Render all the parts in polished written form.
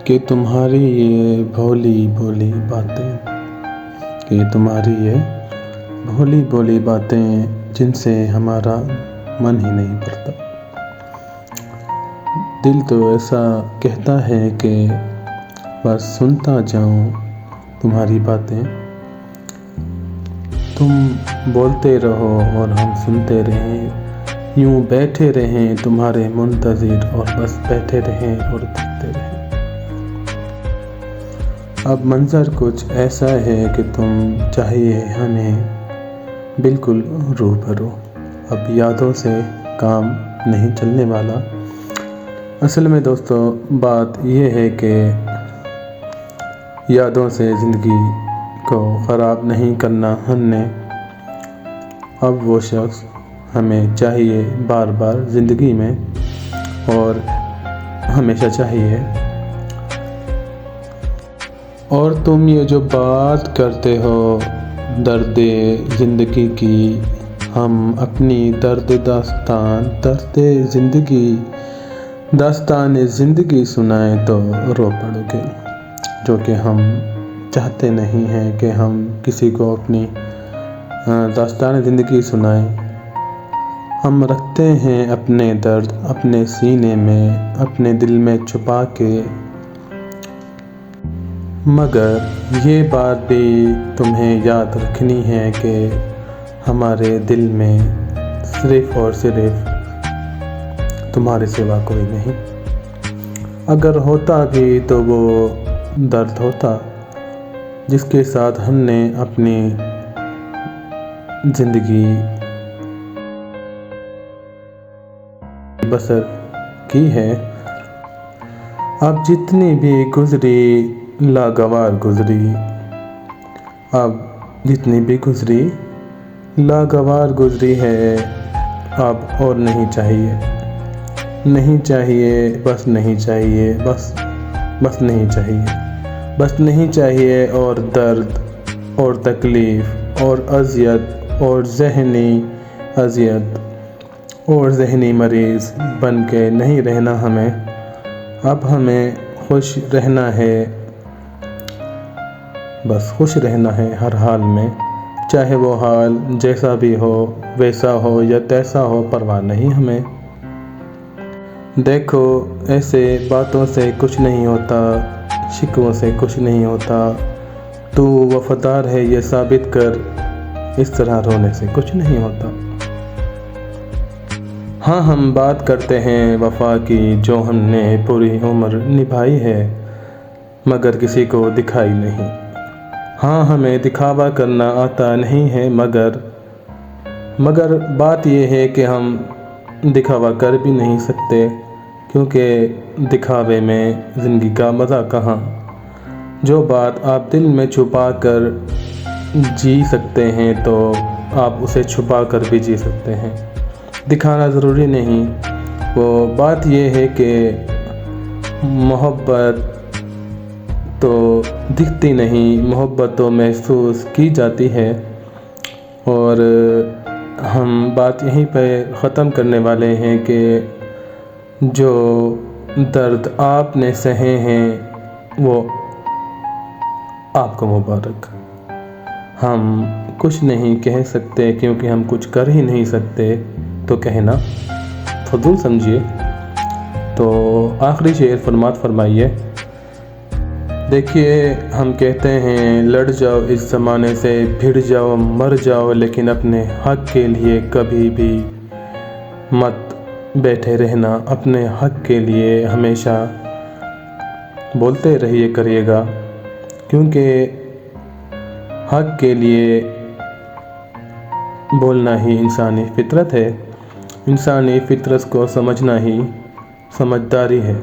کہ تمہاری یہ بھولی بھولی باتیں جن سے ہمارا من ہی نہیں بھرتا۔ دل تو ایسا کہتا ہے کہ بس سنتا جاؤں تمہاری باتیں، تم بولتے رہو اور ہم سنتے رہیں، یوں بیٹھے رہیں تمہارے منتظر اور بس بیٹھے رہیں اور دیکھتے رہیں۔ اب منظر کچھ ایسا ہے کہ تم چاہیے ہمیں بالکل روبرو، اب یادوں سے کام نہیں چلنے والا۔ اصل میں دوستو بات یہ ہے کہ یادوں سے زندگی کو خراب نہیں کرنا ہم نے، اب وہ شخص ہمیں چاہیے بار بار زندگی میں اور ہمیشہ چاہیے۔ اور تم یہ جو بات کرتے ہو درد زندگی کی، ہم اپنی داستان زندگی سنائیں تو رو پڑو گے، جو کہ ہم چاہتے نہیں ہیں کہ ہم کسی کو اپنی داستان زندگی سنائیں۔ ہم رکھتے ہیں اپنے درد اپنے سینے میں، اپنے دل میں چھپا کے، مگر یہ بات بھی تمہیں یاد رکھنی ہے کہ ہمارے دل میں صرف اور صرف تمہارے سوا کوئی نہیں۔ اگر ہوتا بھی تو وہ درد ہوتا جس کے ساتھ ہم نے اپنی زندگی بسر کی ہے۔ اب جتنی بھی گزری لاگوار گزری، ہے اب اور نہیں چاہیے، بس نہیں چاہیے اور درد اور تکلیف اور اذیت اور ذہنی مریض بن کے نہیں رہنا ہمیں، اب ہمیں خوش رہنا ہے، بس خوش رہنا ہے ہر حال میں، چاہے وہ حال جیسا بھی ہو، ویسا ہو یا تیسا ہو، پرواہ نہیں ہمیں۔ دیکھو ایسے باتوں سے کچھ نہیں ہوتا، شکووں سے کچھ نہیں ہوتا، تو وفادار ہے یہ ثابت کر، اس طرح رونے سے کچھ نہیں ہوتا۔ ہاں ہم بات کرتے ہیں وفا کی جو ہم نے پوری عمر نبھائی ہے، مگر کسی کو دکھائی نہیں۔ ہاں ہمیں دکھاوا کرنا آتا نہیں ہے، مگر بات یہ ہے کہ ہم دکھاوا کر بھی نہیں سکتے، کیونکہ دکھاوے میں زندگی کا مزہ کہاں۔ جو بات آپ دل میں چھپا کر جی سکتے ہیں تو آپ اسے چھپا کر بھی جی سکتے ہیں، دکھانا ضروری نہیں۔ وہ بات یہ ہے کہ محبت تو دکھتی نہیں، محبت تو محسوس کی جاتی ہے، اور ہم بات یہیں پہ ختم کرنے والے ہیں کہ جو درد آپ نے سہے ہیں وہ آپ کو مبارک۔ ہم کچھ نہیں کہہ سکتے کیونکہ ہم کچھ کر ہی نہیں سکتے، تو کہنا فضول سمجھیے۔ تو آخری شعر فرمائیے۔ دیکھیے ہم کہتے ہیں لڑ جاؤ اس زمانے سے، بھڑ جاؤ مر جاؤ، لیکن اپنے حق کے لیے کبھی بھی مت بیٹھے رہنا، اپنے حق کے لیے ہمیشہ بولتے رہیے کریے گا، کیونکہ حق کے لیے بولنا ہی انسانی فطرت ہے، انسانی فطرت کو سمجھنا ہی سمجھداری ہے،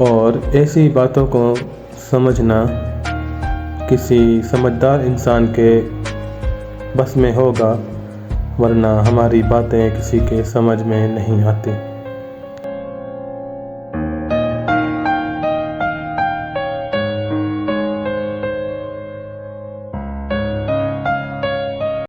اور ایسی باتوں کو سمجھنا کسی سمجھدار انسان کے بس میں ہوگا، ورنہ ہماری باتیں کسی کے سمجھ میں نہیں آتی۔